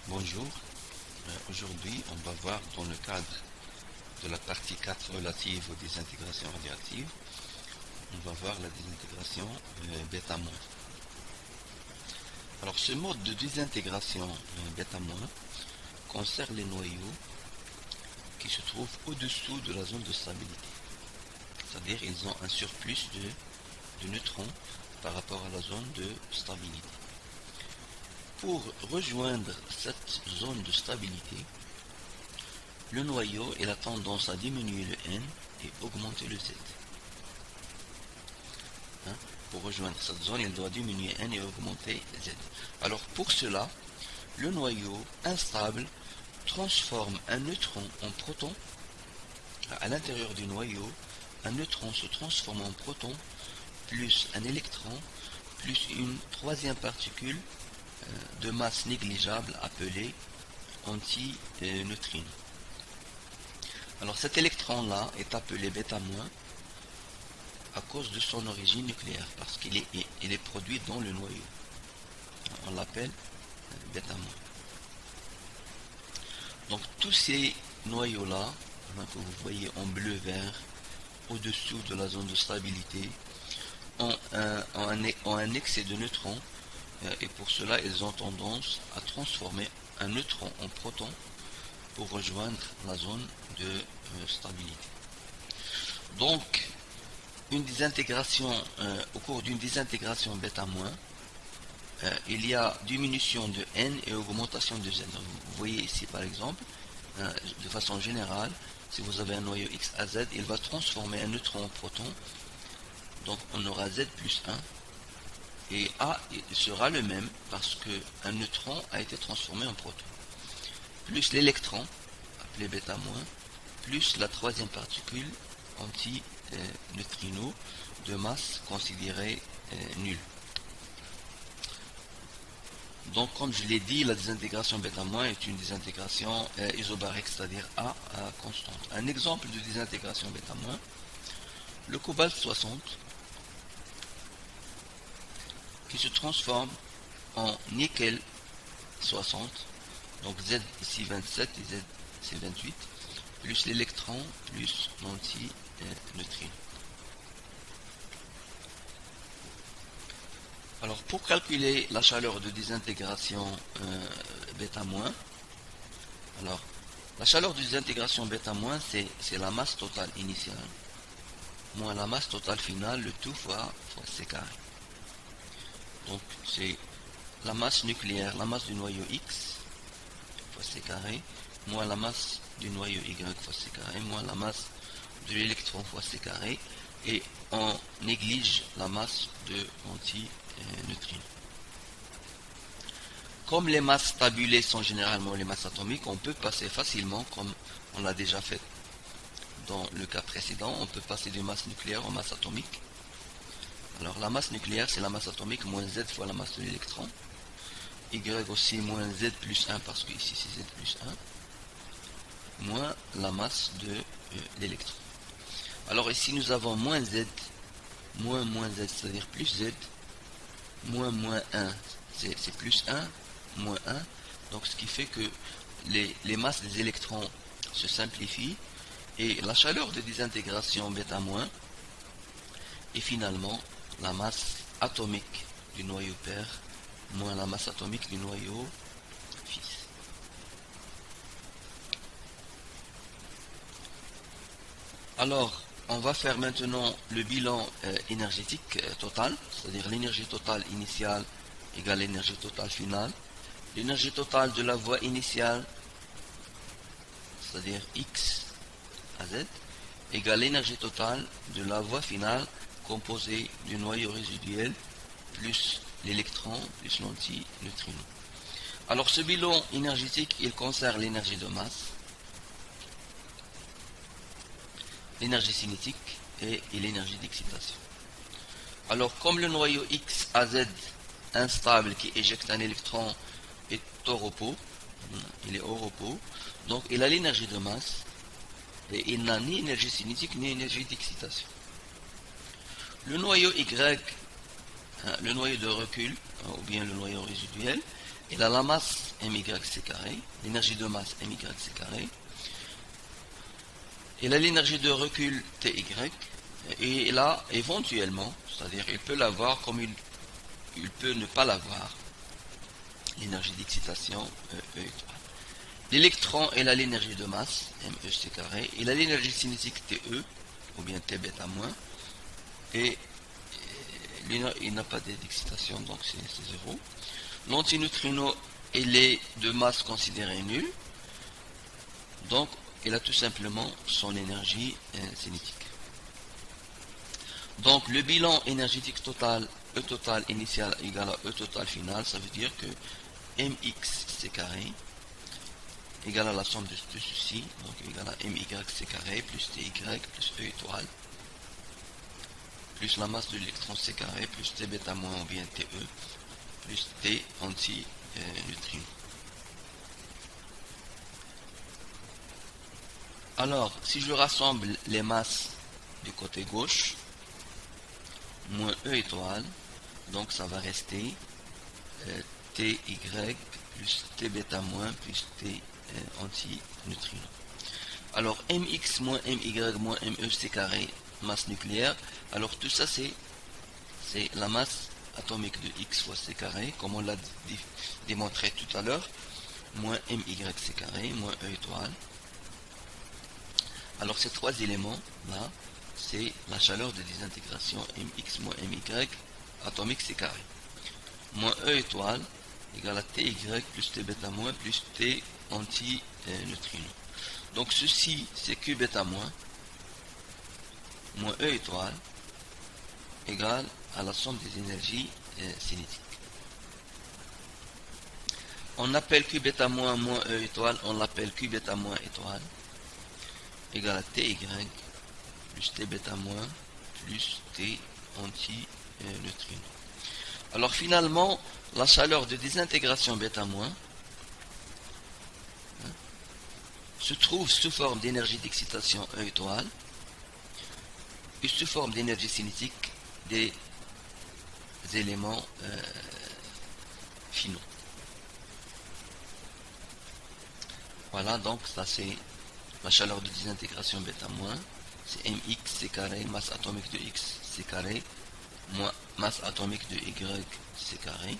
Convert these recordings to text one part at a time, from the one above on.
Bonjour, aujourd'hui on va voir dans le cadre de la partie 4 relative aux désintégrations radioactives, on va voir la désintégration β-. Alors ce mode de désintégration β- concerne les noyaux qui se trouvent au-dessous de la zone de stabilité, c'est-à-dire ils ont un surplus de neutrons par rapport à la zone de stabilité. Pour rejoindre cette zone de stabilité, le noyau a tendance à diminuer le N et augmenter le Z. Pour rejoindre cette zone, il doit diminuer N et augmenter Z. Alors pour cela, le noyau instable transforme un neutron en proton. À l'intérieur du noyau, un neutron se transforme en proton plus un électron plus une troisième particule de masse négligeable appelée antineutrino. Alors cet électron-là est appelé β- à cause de son origine nucléaire, parce qu'il est produit dans le noyau. On l'appelle β-. Donc tous ces noyaux-là, que vous voyez en bleu-vert, au-dessous de la zone de stabilité, ont un excès de neutrons, et pour cela ils ont tendance à transformer un neutron en proton pour rejoindre la zone de stabilité. Donc une désintégration, au cours d'une désintégration β-, il y a diminution de N et augmentation de Z. Donc, vous voyez ici par exemple, de façon générale, si vous avez un noyau X à Z, il va transformer un neutron en proton, donc on aura Z plus 1, et A sera le même parce qu'un neutron a été transformé en proton, plus l'électron, appelé β-, plus la troisième particule anti-neutrino de masse considérée nulle. Donc comme je l'ai dit, la désintégration β- est une désintégration isobarique, c'est-à-dire A constante. Un exemple de désintégration β-, le cobalt 60 qui se transforme en nickel 60, donc Z ici 27 et Z c'est 28, plus l'électron plus l'anti-neutrino. Alors pour calculer la chaleur de désintégration β-, alors la chaleur de désintégration β- c'est la masse totale initiale moins la masse totale finale, le tout fois C carré. Donc c'est la masse nucléaire, la masse du noyau X fois C carré, moins la masse du noyau Y fois C carré, moins la masse de l'électron fois C carré, et on néglige la masse de l'anti-neutrino. Comme les masses tabulées sont généralement les masses atomiques, on peut passer facilement, comme on l'a déjà fait dans le cas précédent, on peut passer de masse nucléaire en masse atomique. Alors la masse nucléaire c'est la masse atomique moins Z fois la masse de l'électron, Y aussi moins Z plus 1 parce que ici c'est Z plus 1, moins la masse de l'électron. Alors ici nous avons moins Z, moins Z, c'est-à-dire plus Z, moins 1, c'est plus 1, moins 1, donc ce qui fait que les masses des électrons se simplifient, et la chaleur de désintégration β- est finalement la masse atomique du noyau père moins la masse atomique du noyau fils. Alors, on va faire maintenant le bilan énergétique total, c'est-à-dire l'énergie totale initiale égale l'énergie totale finale. L'énergie totale de la voie initiale, c'est-à-dire X à Z, égale l'énergie totale de la voie finale composée du noyau résiduel plus l'électron plus l'antineutrino. Alors ce bilan énergétique, il concerne l'énergie de masse, l'énergie cinétique et l'énergie d'excitation. Alors comme le noyau X à Z instable qui éjecte un électron est au repos, il est au repos, donc il a l'énergie de masse et il n'a ni énergie cinétique ni énergie d'excitation. Le noyau Y, le noyau de recul, ou bien le noyau résiduel, il a la masse MYC carré, l'énergie de masse MYC carré, il a l'énergie de recul TY, et il a éventuellement, c'est-à-dire il peut l'avoir comme il peut ne pas l'avoir, l'énergie d'excitation E étoile. L'électron, il a l'énergie de masse MEC carré, il a l'énergie cinétique TE, ou bien T bêta moins, et il n'a pas d'excitation, donc c'est 0. L'antineutrino, il est de masse considérée nulle, donc il a tout simplement son énergie cinétique. Donc le bilan énergétique total, E total initial égale à E total final, ça veut dire que MXC carré égale à la somme de ceci, donc égale à MYC carré plus TY plus E étoile, plus la masse de l'électron C carré plus T bêta moins ou bien TE, plus T anti-neutrino. Alors, si je rassemble les masses du côté gauche, moins E étoile, donc ça va rester TY plus T bêta moins plus T anti-neutrino. Alors MX moins MY moins MEC carré, masse nucléaire, alors tout ça c'est la masse atomique de X fois C carré, comme on l'a démontré tout à l'heure, moins MYC carré, moins E étoile. Alors ces trois éléments là, c'est la chaleur de désintégration MX moins MY atomique C carré. Moins E étoile égale à TY plus T bêta moins plus T anti-neutrino. Donc ceci c'est Q bêta moins moins E étoile égale à la somme des énergies cinétiques. On appelle Q bêta moins moins E étoile, on l'appelle Q bêta moins étoile égale à TY plus T bêta moins plus T anti-neutrino. Alors finalement, la chaleur de désintégration bêta moins se trouve sous forme d'énergie d'excitation E étoile et sous forme d'énergie cinétique des éléments finaux. Voilà, donc ça c'est la chaleur de désintégration bêta moins, c'est mx c carré, masse atomique de x c carré, moins masse atomique de y c carré.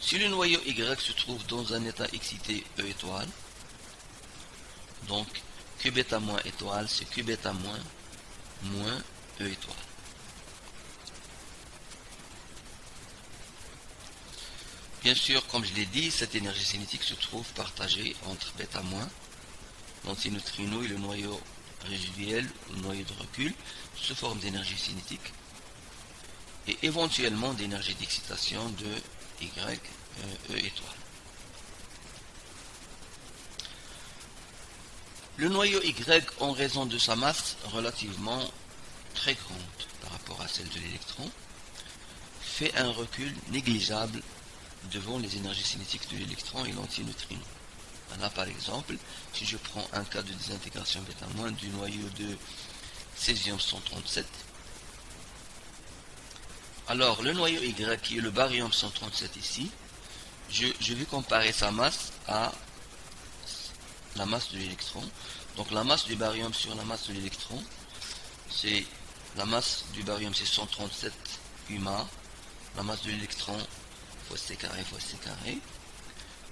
Si le noyau y se trouve dans un état excité E étoile, donc Q bêta moins étoile, c'est Q bêta moins moins E étoile. Bien sûr, comme je l'ai dit, cette énergie cinétique se trouve partagée entre bêta moins, l'antineutrino et le noyau résiduel, le noyau de recul, sous forme d'énergie cinétique, et éventuellement d'énergie d'excitation de Y E étoile. Le noyau Y, en raison de sa masse relativement très grande par rapport à celle de l'électron, fait un recul négligeable devant les énergies cinétiques de l'électron et l'antineutrino. Là, par exemple, si je prends un cas de désintégration bêta- du noyau de césium 137, alors le noyau Y, qui est le baryum 137 ici, je vais comparer sa masse à la masse de l'électron. Donc la masse du baryum sur la masse de l'électron, c'est la masse du baryum c'est 137 UMA, la masse de l'électron fois C carré fois C carré.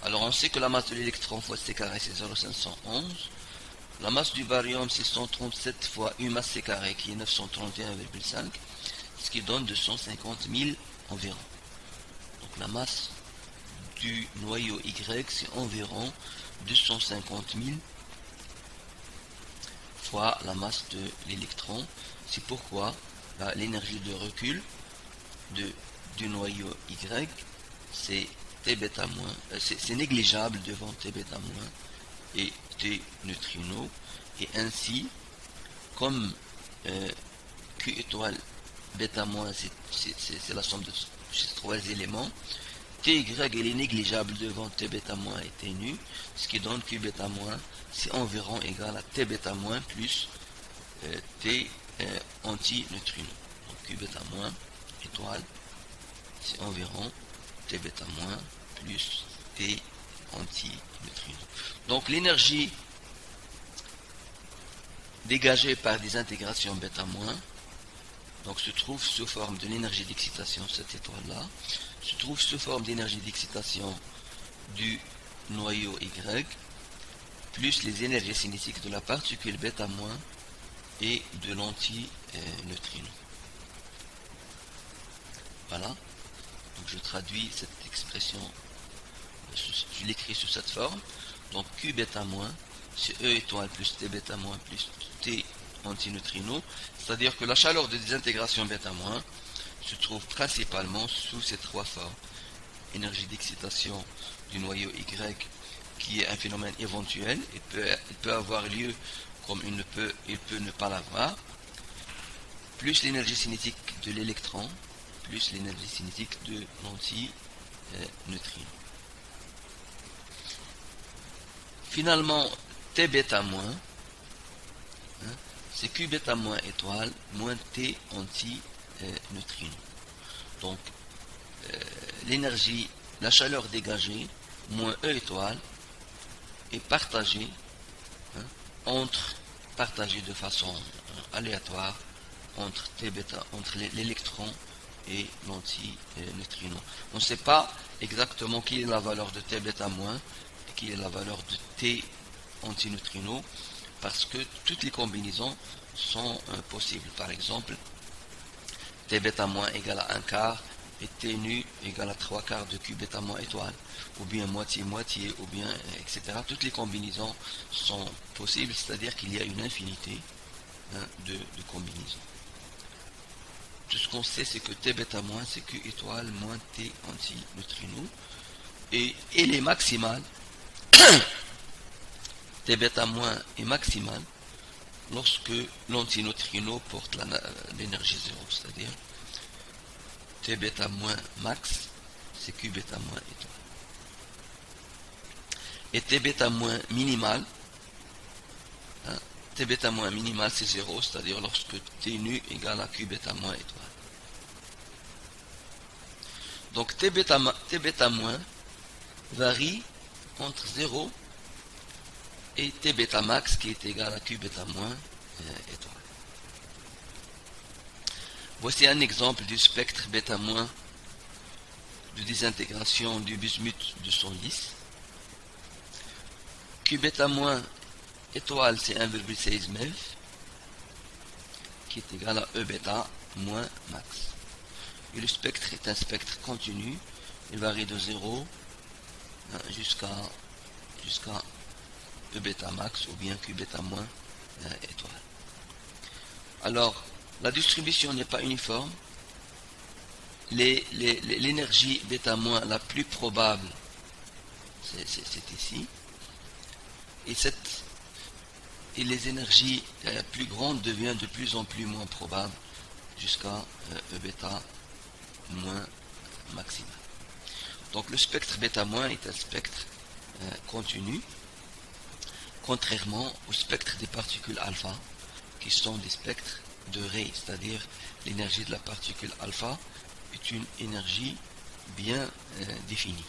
Alors on sait que la masse de l'électron fois C carré c'est 0,511. La masse du baryum c'est 137 fois UMA C carré qui est 931,5, ce qui donne 250 000 environ. Donc la masse du noyau Y c'est environ 250 000 fois la masse de l'électron. C'est pourquoi l'énergie de recul du noyau Y c'est T bêta moins, c'est négligeable devant T bêta moins et T neutrino, et ainsi comme Q étoile bêta moins c'est la somme de ces trois éléments, Ty elle est négligeable devant T bêta moins et T nu, ce qui donne Q bêta moins, c'est environ égal à T bêta moins plus T anti-neutrino. Donc Q bêta moins étoile, c'est environ T bêta moins plus T anti-neutrino. Donc l'énergie dégagée par des intégrations bêta moins, donc se trouve sous forme de l'énergie d'excitation, cette étoile-là, se trouve sous forme d'énergie d'excitation du noyau Y, plus les énergies cinétiques de la particule bêta moins et de l'anti-neutrino. Voilà. Donc je traduis cette expression, je l'écris sous cette forme. Donc Q bêta moins, c'est E étoile plus T bêta moins plus T antineutrino. C'est-à-dire que la chaleur de désintégration bêta moins se trouve principalement sous ces trois formes. Énergie d'excitation du noyau Y, qui est un phénomène éventuel, il peut avoir lieu comme il peut ne pas l'avoir, plus l'énergie cinétique de l'électron, plus l'énergie cinétique de l'anti-neutrino. Finalement, T bêta moins, c'est Q bêta moins étoile moins T anti-neutrino. Donc, l'énergie, la chaleur dégagée, moins E étoile, est partagée, partagée de façon aléatoire entre T bêta, entre l'électron et l'anti-neutrino. On ne sait pas exactement quelle est la valeur de T bêta moins et quelle est la valeur de T antineutrino, parce que toutes les combinaisons sont possibles. Par exemple, T bêta moins égale à 1 quart et T nu égale à 3 quarts de Q bêta moins étoile, ou bien moitié-moitié, ou bien etc. Toutes les combinaisons sont possibles, c'est-à-dire qu'il y a une infinité de combinaisons. Tout ce qu'on sait, c'est que T bêta moins, c'est Q étoile moins T anti-neutrino, et elle est maximale. T bêta moins est maximale lorsque l'antineutrino porte l'énergie 0, c'est-à-dire T bêta moins max, c'est Q bêta moins étoile. Et T bêta moins minimal, T bêta moins minimal c'est 0, c'est-à-dire lorsque T nu égale à Q bêta moins étoile. Donc T bêta moins varie entre 0 et T bêta max qui est égal à Q bêta moins étoile. Voici un exemple du spectre bêta moins de désintégration du bismuth 210. Q bêta moins étoile c'est 1,16 MeV qui est égal à E bêta moins max. Et le spectre est un spectre continu, il varie de 0 jusqu'à E bêta max ou bien Q bêta moins étoile. Alors, la distribution n'est pas uniforme. L'énergie bêta moins la plus probable, c'est ici. Et les énergies plus grandes deviennent de plus en plus moins probables jusqu'à E bêta moins maximal. Donc le spectre bêta moins est un spectre continu, contrairement au spectre des particules alpha, qui sont des spectres de Ray, c'est-à-dire l'énergie de la particule alpha est une énergie bien définie.